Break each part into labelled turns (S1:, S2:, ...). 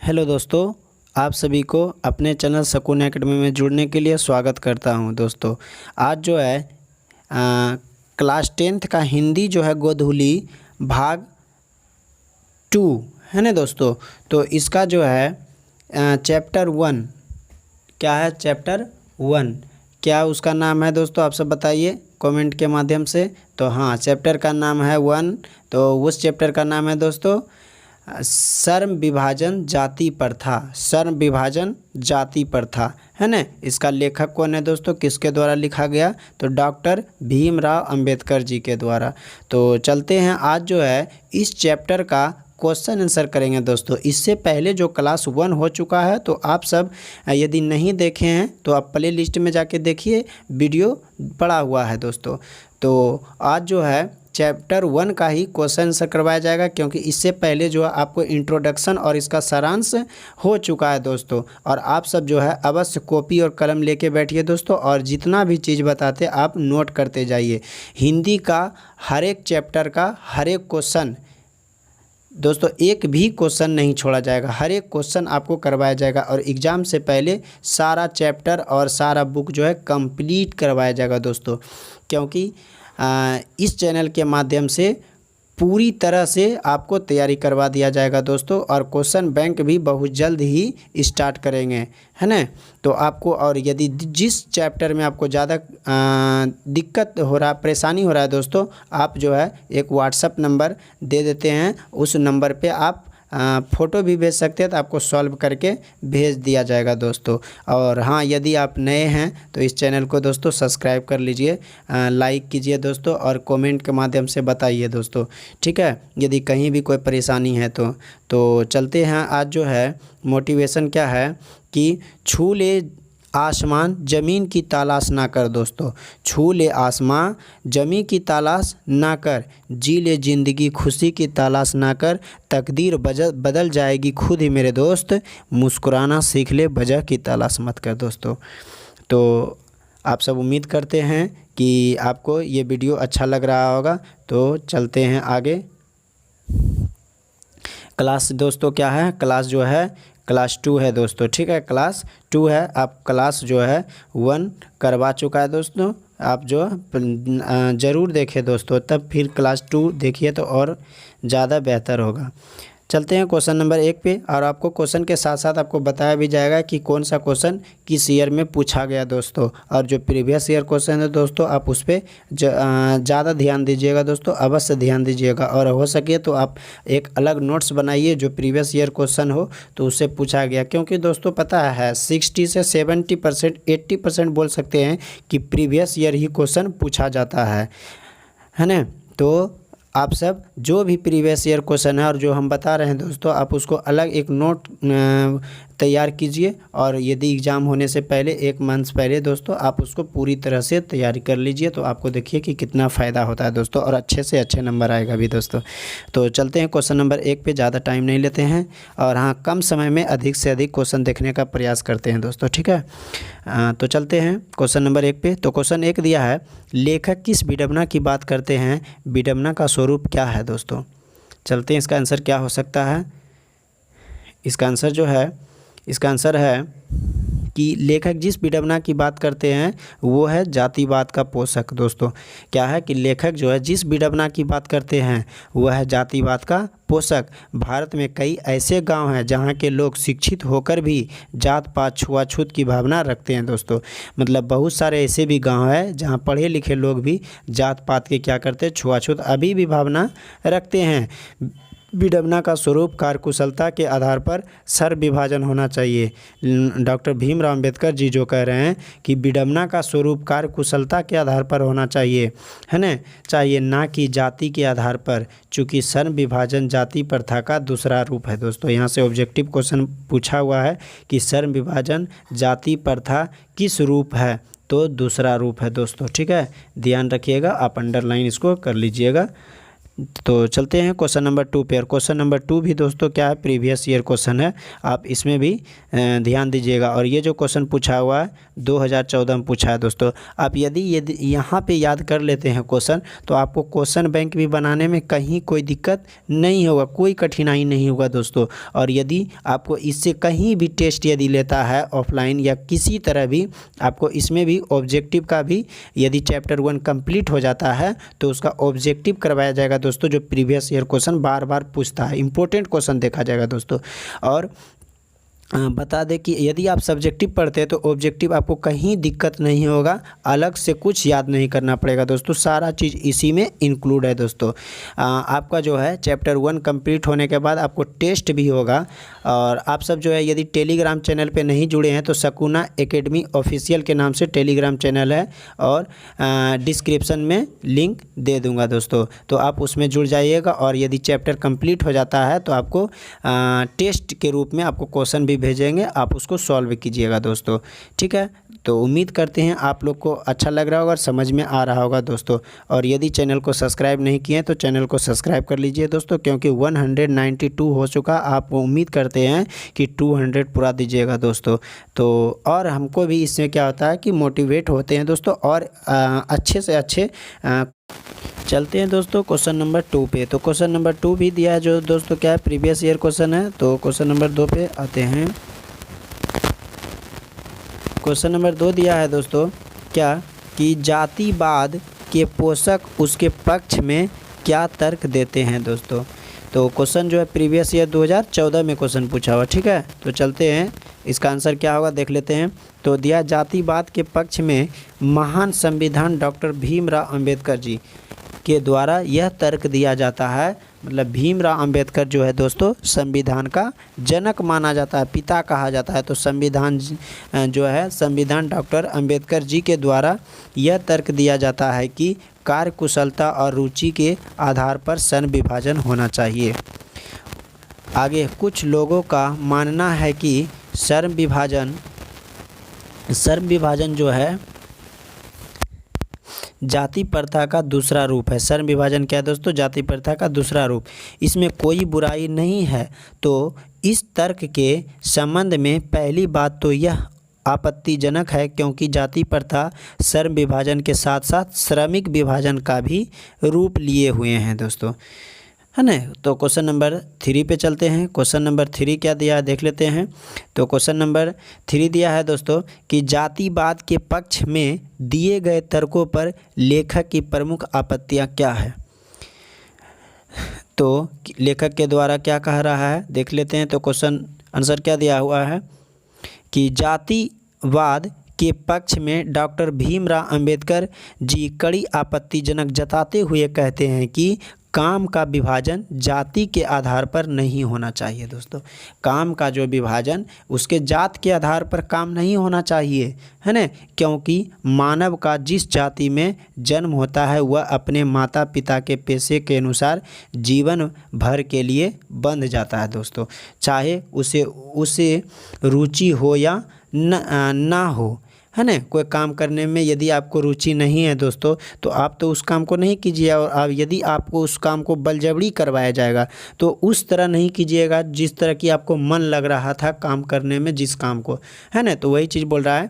S1: Hello दोस्तों, आप सभी को अपने चैनल सकून एकेडमी में जुड़ने के लिए स्वागत करता हूं। दोस्तों आज जो है क्लास 10th का हिंदी जो है गोधूली भाग 2 है ना दोस्तों। तो इसका जो है चैप्टर 1 क्या है, चैप्टर 1 क्या उसका नाम है दोस्तों, आप सब बताइए कमेंट के माध्यम से। तो हाँ, चैप्टर का नाम है 1। तो उस चैप्टर का नाम है दोस्तों श्रम विभाजन जाति प्रथा। श्रम विभाजन जाति प्रथा है ना। इसका लेखक कौन है दोस्तों, किसके द्वारा लिखा गया? तो डॉक्टर भीमराव अंबेडकर जी के द्वारा। तो चलते हैं, आज जो है इस चैप्टर का क्वेश्चन आंसर करेंगे दोस्तों। इससे पहले जो क्लास 1 हो चुका है, तो आप सब यदि नहीं देखे हैं तो आप प्ले लिस्ट में जाके देखिए, वीडियो पड़ा हुआ है दोस्तों। तो आज जो है चैप्टर 1 का ही क्वेश्चन आंसर करवाया जाएगा, क्योंकि इससे पहले जो है आपको इंट्रोडक्शन और इसका सारांश हो चुका है दोस्तों। और आप सब जो है अवश्य कॉपी और कलम लेके बैठिए दोस्तों, और जितना भी चीज़ बताते आप नोट करते जाइए। हिंदी का हर एक चैप्टर का हर एक क्वेश्चन दोस्तों, एक भी क्वेश्चन नहीं छोड़ा जाएगा, हर एक क्वेश्चन आपको करवाया जाएगा। और एग्ज़ाम से पहले सारा चैप्टर और सारा बुक जो है कंप्लीट करवाया जाएगा दोस्तों, क्योंकि इस चैनल के माध्यम से पूरी तरह से आपको तैयारी करवा दिया जाएगा दोस्तों। और क्वेश्चन बैंक भी बहुत जल्द ही स्टार्ट करेंगे, है ना। तो आपको, और यदि जिस चैप्टर में आपको ज़्यादा दिक्कत हो रहा, परेशानी हो रहा है दोस्तों, आप जो है एक व्हाट्सअप नंबर दे देते हैं, उस नंबर पे आप फ़ोटो भी भेज सकते हैं, तो आपको सॉल्व करके भेज दिया जाएगा दोस्तों। और हाँ, यदि आप नए हैं तो इस चैनल को दोस्तों सब्सक्राइब कर लीजिए, लाइक कीजिए दोस्तों, और कमेंट के माध्यम से बताइए दोस्तों, ठीक है, यदि कहीं भी कोई परेशानी है तो चलते हैं। आज जो है मोटिवेशन क्या है कि छू ले आसमान ज़मीन की तलाश ना कर दोस्तों। छू ले आसमां ज़मीन की तलाश ना कर, जी ले ज़िंदगी खुशी की तलाश ना कर, तकदीर बदल जाएगी खुद ही मेरे दोस्त, मुस्कुराना सीख ले वजह की तलाश मत कर दोस्तों। तो आप सब उम्मीद करते हैं कि आपको ये वीडियो अच्छा लग रहा होगा। तो चलते हैं आगे। क्लास दोस्तों क्या है, क्लास जो है क्लास 2 है दोस्तों, ठीक है, क्लास 2 है। आप क्लास जो है 1 करवा चुका है दोस्तों, आप जो ज़रूर देखें दोस्तों, तब फिर क्लास 2 देखिए तो और ज़्यादा बेहतर होगा। चलते हैं क्वेश्चन नंबर 1 पे, और आपको क्वेश्चन के साथ साथ आपको बताया भी जाएगा कि कौन सा क्वेश्चन किस ईयर में पूछा गया दोस्तों। और जो प्रीवियस ईयर क्वेश्चन है दोस्तों, आप उस पर ज़्यादा ध्यान दीजिएगा दोस्तों, अवश्य ध्यान दीजिएगा। और हो सके तो आप एक अलग नोट्स बनाइए जो प्रीवियस ईयर क्वेश्चन हो तो उससे पूछा गया, क्योंकि दोस्तों पता है 60 से 70% 80% बोल सकते हैं कि प्रीवियस ईयर ही क्वेश्चन पूछा जाता है ना। तो आप सब जो भी प्रीवियस ईयर क्वेश्चन है और जो हम बता रहे हैं दोस्तों, आप उसको अलग एक नोट तैयार कीजिए, और यदि एग्ज़ाम होने से पहले 1 मंथ पहले दोस्तों आप उसको पूरी तरह से तैयारी कर लीजिए। तो आपको देखिए कि कितना फ़ायदा होता है दोस्तों, और अच्छे से अच्छे नंबर आएगा भी दोस्तों। तो चलते हैं क्वेश्चन नंबर 1 पे, ज़्यादा टाइम नहीं लेते हैं, और हाँ, कम समय में अधिक से अधिक क्वेश्चन देखने का प्रयास करते हैं दोस्तों, ठीक है। तो चलते हैं क्वेश्चन नंबर 1 पे। तो क्वेश्चन 1 दिया है, लेखक किस विडंबना की बात करते हैं, विडंबना का स्वरूप क्या है दोस्तों। चलते हैं, इसका आंसर क्या हो सकता है। इसका आंसर जो है, इसका आंसर है कि लेखक जिस विडंबना की बात करते हैं वो है जातिवाद का पोषक दोस्तों। क्या है कि लेखक जो है जिस विडंबना की बात करते हैं वो है जातिवाद का पोषक। भारत में कई ऐसे गांव हैं जहां के लोग शिक्षित होकर भी जात पात छुआछूत की भावना रखते हैं दोस्तों। मतलब बहुत सारे ऐसे भी गांव हैं जहां पढ़े लिखे लोग भी जात पात के क्या करते हैं, छुआछूत अभी भी भावना रखते हैं। विडंबना का स्वरूप कार्यकुशलता के आधार पर सर्व विभाजन होना चाहिए। डॉक्टर भीमराव अंबेडकर जी जो कह रहे हैं कि विडंबना का स्वरूप कार्यकुशलता के आधार पर होना चाहिए, है ना, चाहिए, ना कि जाति के आधार पर, चूँकि सर्व विभाजन जाति प्रथा का दूसरा रूप है दोस्तों। यहाँ से ऑब्जेक्टिव क्वेश्चन पूछा हुआ है कि सर्व विभाजन जाति प्रथा किस रूप है, तो दूसरा रूप है दोस्तों, ठीक है, ध्यान रखिएगा, आप अंडरलाइन इसको कर लीजिएगा। तो चलते हैं क्वेश्चन नंबर 2 पे। और क्वेश्चन नंबर 2 भी दोस्तों क्या है, प्रीवियस ईयर क्वेश्चन है, आप इसमें भी ध्यान दीजिएगा। और ये जो क्वेश्चन पूछा हुआ है 2014 में पूछा है दोस्तों। आप यदि यहाँ पे याद कर लेते हैं क्वेश्चन, तो आपको क्वेश्चन बैंक भी बनाने में कहीं कोई दिक्कत नहीं होगा, कोई कठिनाई नहीं होगा दोस्तों। और यदि आपको इससे कहीं भी टेस्ट यदि लेता है ऑफलाइन या किसी तरह भी, आपको इसमें भी ऑब्जेक्टिव का भी यदि चैप्टर 1 कंप्लीट हो जाता है तो उसका ऑब्जेक्टिव करवाया जाएगा दोस्तों, जो प्रीवियस ईयर क्वेश्चन बार बार पूछता है, इंपॉर्टेंट क्वेश्चन देखा जाएगा दोस्तों। और बता दें कि यदि आप सब्जेक्टिव पढ़ते हैं तो ऑब्जेक्टिव आपको कहीं दिक्कत नहीं होगा, अलग से कुछ याद नहीं करना पड़ेगा दोस्तों, सारा चीज़ इसी में इंक्लूड है दोस्तों। आपका जो है चैप्टर 1 कंप्लीट होने के बाद आपको टेस्ट भी होगा। और आप सब जो है यदि टेलीग्राम चैनल पे नहीं जुड़े हैं तो सकुना एकेडमी ऑफिशियल के नाम से टेलीग्राम चैनल है, और डिस्क्रिप्शन में लिंक दे दूँगा दोस्तों, तो आप उसमें जुड़ जाइएगा। और यदि चैप्टर कंप्लीट हो जाता है तो आपको टेस्ट के रूप में आपको क्वेश्चन भी भेजेंगे, आप उसको सॉल्व कीजिएगा दोस्तों, ठीक है। तो उम्मीद करते हैं आप लोग को अच्छा लग रहा होगा और समझ में आ रहा होगा दोस्तों। और यदि चैनल को सब्सक्राइब नहीं किए तो चैनल को सब्सक्राइब कर लीजिए दोस्तों, क्योंकि 192 हो चुका, आप उम्मीद करते हैं कि 200 पूरा दीजिएगा दोस्तों। तो और हमको भी इसमें क्या होता है कि मोटिवेट होते हैं दोस्तों, और अच्छे से अच्छे चलते हैं दोस्तों क्वेश्चन नंबर 2 पे। तो क्वेश्चन नंबर 2 भी दिया है जो दोस्तों क्या है, प्रीवियस ईयर क्वेश्चन है। तो क्वेश्चन नंबर 2 पे आते हैं। क्वेश्चन नंबर 2 दिया है दोस्तों क्या, कि जातिवाद के पोषक उसके पक्ष में क्या तर्क देते हैं दोस्तों। तो क्वेश्चन जो है प्रीवियस ईयर 2014 में क्वेश्चन पूछा हुआ, ठीक है। तो चलते हैं, इसका आंसर क्या होगा देख लेते हैं। तो दिया, जातिवाद के पक्ष में महान संविधान डॉक्टर भीमराव अंबेडकर जी के द्वारा यह तर्क दिया जाता है, मतलब भीमराव अंबेडकर जो है दोस्तों संविधान का जनक माना जाता है, पिता कहा जाता है। तो संविधान जो है, संविधान डॉक्टर अंबेडकर जी के द्वारा यह तर्क दिया जाता है कि कार्यकुशलता और रुचि के आधार पर सन विभाजन होना चाहिए। आगे, कुछ लोगों का मानना है कि सन विभाजन जो है जाति प्रथा का दूसरा रूप है। सन विभाजन क्या है दोस्तों, जाति प्रथा का दूसरा रूप, इसमें कोई बुराई नहीं है। तो इस तर्क के संबंध में पहली बात तो यह आपत्तिजनक है क्योंकि जाति प्रथा सन विभाजन के साथ साथ श्रमिक विभाजन का भी रूप लिए हुए हैं दोस्तों, है ना। तो क्वेश्चन नंबर 3 पे चलते हैं। क्वेश्चन नंबर 3 क्या दिया है देख लेते हैं। तो क्वेश्चन नंबर 3 दिया है दोस्तों कि जातिवाद के पक्ष में दिए गए तर्कों पर लेखक की प्रमुख आपत्तियां क्या है। तो लेखक के द्वारा क्या कह रहा है देख लेते हैं। तो क्वेश्चन आंसर क्या दिया हुआ है कि जातिवाद के पक्ष में डॉक्टर भीमराव अंबेडकर जी कड़ी आपत्तिजनक जताते हुए कहते हैं कि काम का विभाजन जाति के आधार पर नहीं होना चाहिए दोस्तों। काम का जो विभाजन उसके जात के आधार पर काम नहीं होना चाहिए, है ना, क्योंकि मानव का जिस जाति में जन्म होता है वह अपने माता पिता के पेशे के अनुसार जीवन भर के लिए बंध जाता है दोस्तों, चाहे उसे रुचि हो या ना हो, है ना। कोई काम करने में यदि आपको रुचि नहीं है दोस्तों तो आप तो उस काम को नहीं कीजिए, और आप यदि आपको उस काम को बलजबरी करवाया जाएगा तो उस तरह नहीं कीजिएगा जिस तरह की आपको मन लग रहा था काम करने में, जिस काम को, है ना। तो वही चीज़ बोल रहा है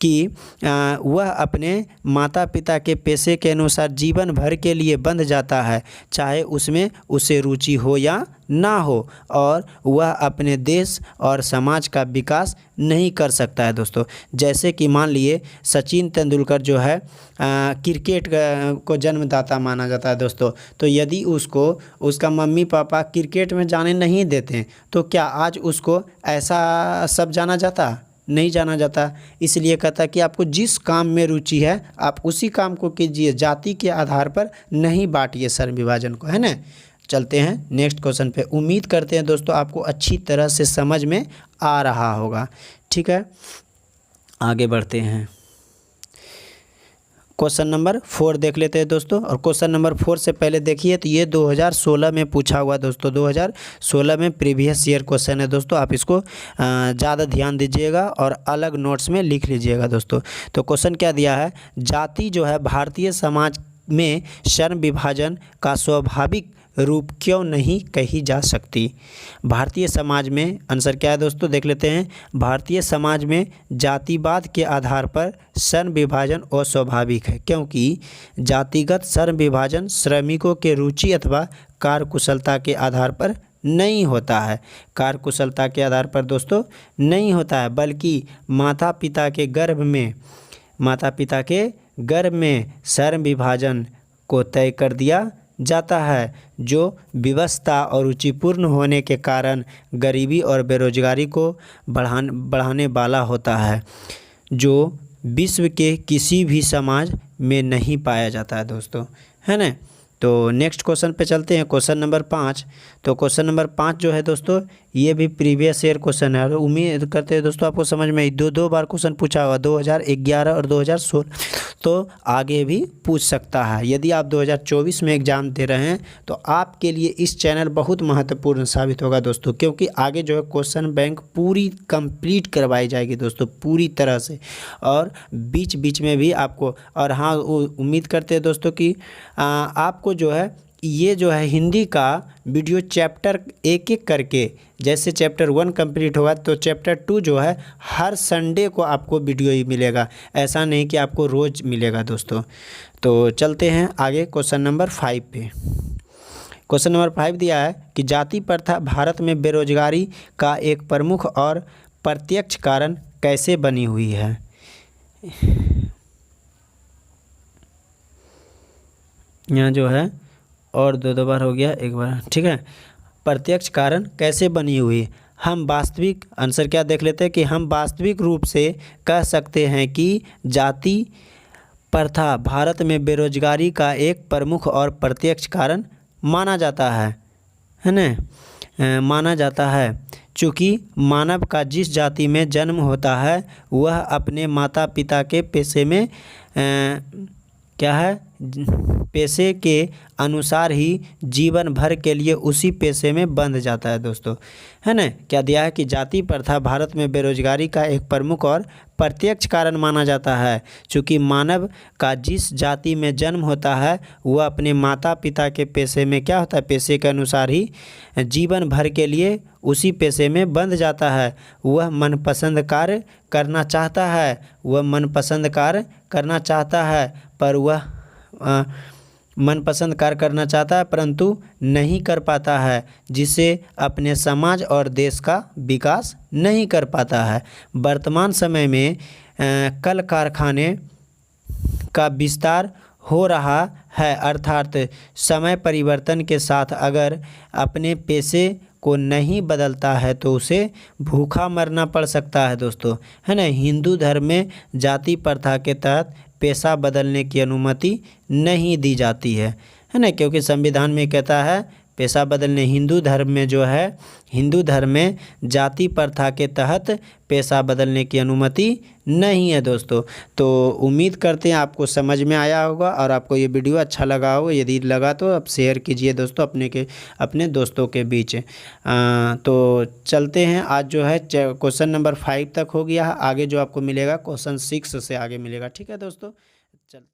S1: कि वह अपने माता पिता के पेशे के अनुसार जीवन भर के लिए बंध जाता है, चाहे उसमें उसे रुचि हो या ना हो, और वह अपने देश और समाज का विकास नहीं कर सकता है दोस्तों। जैसे कि मान लिए सचिन तेंदुलकर जो है क्रिकेट को जन्मदाता माना जाता है दोस्तों। तो यदि उसका मम्मी पापा क्रिकेट में जाने नहीं देते तो क्या आज उसको ऐसा सब जाना जाता, नहीं जाना जाता। इसलिए कहता कि आपको जिस काम में रुचि है आप उसी काम को कीजिए, जाति के आधार पर नहीं बांटिए सन विभाजन को, है ना। चलते हैं नेक्स्ट क्वेश्चन पे। उम्मीद करते हैं दोस्तों आपको अच्छी तरह से समझ में आ रहा होगा, ठीक है। आगे बढ़ते हैं, क्वेश्चन नंबर 4 देख लेते हैं दोस्तों। और क्वेश्चन नंबर 4 से पहले देखिए तो ये 2016 में पूछा हुआ दोस्तों, 2016 में प्रीवियस ईयर क्वेश्चन है दोस्तों। आप इसको ज़्यादा ध्यान दीजिएगा और अलग नोट्स में लिख लीजिएगा दोस्तों। तो क्वेश्चन क्या दिया है, जाति जो है भारतीय समाज में श्रम विभाजन का स्वाभाविक रूप क्यों नहीं कही जा सकती? भारतीय समाज में आंसर क्या है दोस्तों, देख लेते हैं। भारतीय समाज में जातिवाद के आधार पर श्रम विभाजन अस्वाभाविक है, क्योंकि जातिगत श्रम विभाजन श्रमिकों के रुचि अथवा कार्यकुशलता के आधार पर नहीं होता है। कार्यकुशलता के आधार पर दोस्तों नहीं होता है, बल्कि माता पिता के गर्भ में श्रम विभाजन को तय कर दिया जाता है, जो व्यवस्था और रुचिपूर्ण होने के कारण गरीबी और बेरोजगारी को बढ़ाने वाला होता है, जो विश्व के किसी भी समाज में नहीं पाया जाता है दोस्तों, है ना। तो नेक्स्ट क्वेश्चन पे चलते हैं, क्वेश्चन नंबर 5। तो क्वेश्चन नंबर 5 जो है दोस्तों, ये भी प्रीवियस ईयर क्वेश्चन है और उम्मीद करते हैं दोस्तों आपको समझ में दो बार क्वेश्चन पूछा होगा, 2011 और 2016, तो आगे भी पूछ सकता है। यदि आप 2024 में एग्ज़ाम दे रहे हैं तो आपके लिए इस चैनल बहुत महत्वपूर्ण साबित होगा दोस्तों, क्योंकि आगे जो है क्वेश्चन बैंक पूरी कंप्लीट करवाई जाएगी दोस्तों, पूरी तरह से, और बीच बीच में भी आपको, और हाँ उम्मीद करते हैं दोस्तों कि आपको जो है ये जो है हिंदी का वीडियो चैप्टर एक एक करके, जैसे चैप्टर 1 कंप्लीट होगा तो चैप्टर 2 जो है हर संडे को आपको वीडियो ही मिलेगा, ऐसा नहीं कि आपको रोज़ मिलेगा दोस्तों। तो चलते हैं आगे क्वेश्चन नंबर 5 पे। क्वेश्चन नंबर 5 दिया है कि जाति प्रथा भारत में बेरोजगारी का एक प्रमुख और प्रत्यक्ष कारण कैसे बनी हुई है? यहाँ जो है और दो बार हो गया, एक बार, ठीक है। प्रत्यक्ष कारण कैसे बनी हुई? हम वास्तविक, आंसर क्या देख लेते हैं कि हम वास्तविक रूप से कह सकते हैं कि जाति प्रथा भारत में बेरोजगारी का एक प्रमुख और प्रत्यक्ष कारण माना जाता है ना, माना जाता है, चूँकि मानव का जिस जाति में जन्म होता है वह अपने माता पिता के पेशे में क्या है, पेशे के अनुसार ही जीवन भर के लिए उसी पेशे में बंध जाता है दोस्तों, है ना। क्या दिया है कि जाति प्रथा भारत में बेरोजगारी का एक प्रमुख और प्रत्यक्ष कारण माना जाता है, चूँकि मानव का जिस जाति में जन्म होता है वह अपने माता पिता के पेशे में क्या होता है, पेशे के अनुसार ही जीवन भर के लिए उसी पेशे में बंध जाता है। वह मनपसंद कार्य करना चाहता है, पर वह मनपसंद कार्य करना चाहता है परंतु नहीं कर पाता है, जिससे अपने समाज और देश का विकास नहीं कर पाता है। वर्तमान समय में कल कारखाने का विस्तार हो रहा है, अर्थात समय परिवर्तन के साथ अगर अपने पेशे को नहीं बदलता है तो उसे भूखा मरना पड़ सकता है दोस्तों, है ना। हिंदू धर्म में जाति प्रथा के तहत पेशा बदलने की अनुमति नहीं दी जाती है ना, क्योंकि संविधान में कहता है पेशा बदलने, हिंदू धर्म में जो है, हिंदू धर्म में जाति प्रथा के तहत पेशा बदलने की अनुमति नहीं है दोस्तों। तो उम्मीद करते हैं आपको समझ में आया होगा और आपको ये वीडियो अच्छा लगा होगा। यदि लगा तो आप शेयर कीजिए दोस्तों अपने दोस्तों के बीच। तो चलते हैं, आज जो है क्वेश्चन नंबर 5 तक हो गया है, आगे जो आपको मिलेगा क्वेश्चन 6 से आगे मिलेगा, ठीक है दोस्तों। चलते